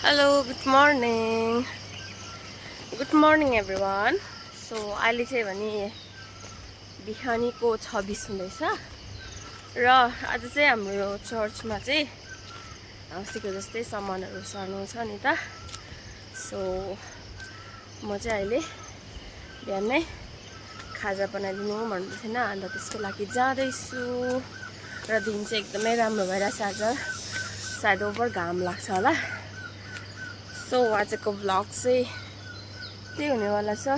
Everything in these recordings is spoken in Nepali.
Hello, good morning. Good morning everyone. So अहिले चाहिँ भने बिहानीको 26 हुँदैछ र आज चाहिँ हाम्रो चर्चमा चाहिँ अस्तिको जस्तै सामानहरू सर्नु छ नि त। सो म चाहिँ अहिले बिहानै खाजा बनाइदिनु भन्दै थिएन, अन्त त्यसको लागि जाँदैछु र दिन चाहिँ एकदमै राम्रो भइरहेछ। आज सायद ओभर घाम लाग्छ होला। सो आजको भ्लग चाहिँ त्यही हुनेवाला छ।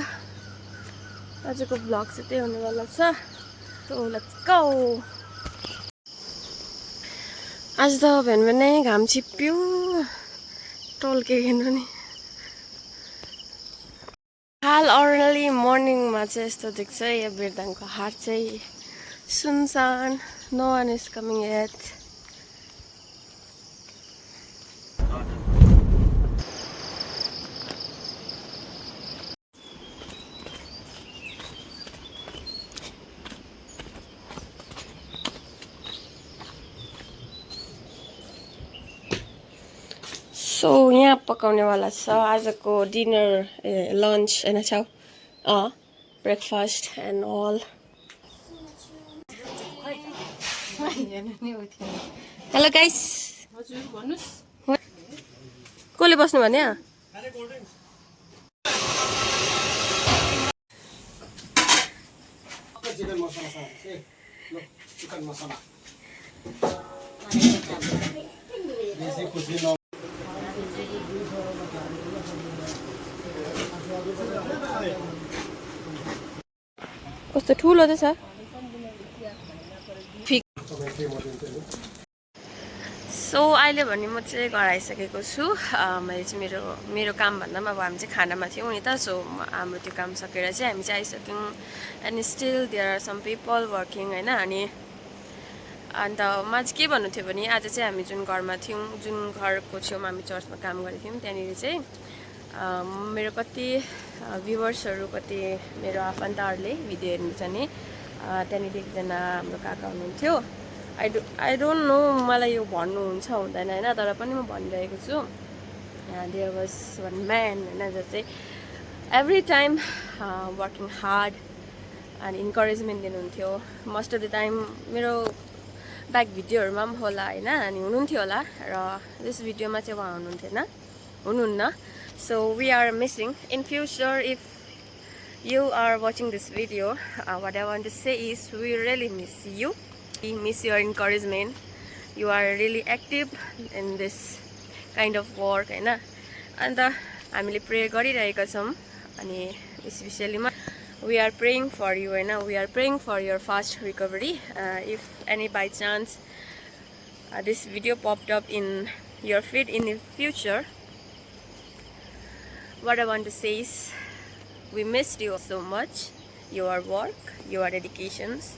आजको भ्लग चाहिँ त्यही हुनेवाला छ। So let's go. आज त भेनभेनै घाम छिप्प्यो टल्केन नि। हाल अर्ली मर्निङमा चाहिँ यस्तो देख्छ, यो बिरदाङको हाट चाहिँ सुनसान, no one is coming yet. So यहाँ पकाउनेवाला छ आजको डिनर, लन्च होइन छाउ, breakfast and all. Hello guys, कसले बस्नु भने कस्तो ठुलो त छ। सो अहिले भने म चाहिँ घर आइसकेको छु। मैले चाहिँ मेरो कामभन्दा पनि अब हामी चाहिँ खानामा थियौँ नि त। सो हाम्रो त्यो काम सकेर चाहिँ हामी चाहिँ आइसक्यौँ। And still there are some people working होइन। अनि अन्त म चाहिँ के भन्नु थियो भने आज चाहिँ हामी जुन घरमा थियौँ, जुन घरको छेउमा हामी चर्चमा काम गरेको थियौँ, त्यहाँनिर चाहिँ मेरो कति भ्युवर्सहरू, कति मेरो आफन्तहरूले भिडियो हेर्नुहुन्छ नि। त्यहाँनिर एकजना हाम्रो काका हुनुहुन्थ्यो। आई डोन्ट नो मलाई यो भन्नुहुन्छ हुँदैन होइन, तर पनि म भनिरहेको छु। देयर वाज वान म्यान होइन, जो चाहिँ एभ्री टाइम वर्किङ हार्ड अनि इन्करेजमेन्ट दिनुहुन्थ्यो। मोस्ट अफ द टाइम मेरो ब्याक भिडियोहरूमा पनि होला होइन, अनि हुनुहुन्थ्यो होला। र दिस भिडियोमा चाहिँ उहाँ हुनुहुन्न। So we are missing in future. If you are watching this video, what I want to say is we really miss you. We miss your encouragement. You are really active in this kind of work होइन। अन्त हामीले प्रे गरिरहेका छौँ। अनि specially we are praying for you होइन। we are praying for your fast recovery. If any by chance this video popped up in your feed in the future, what I want to say is we missed you so much, your work, your dedications.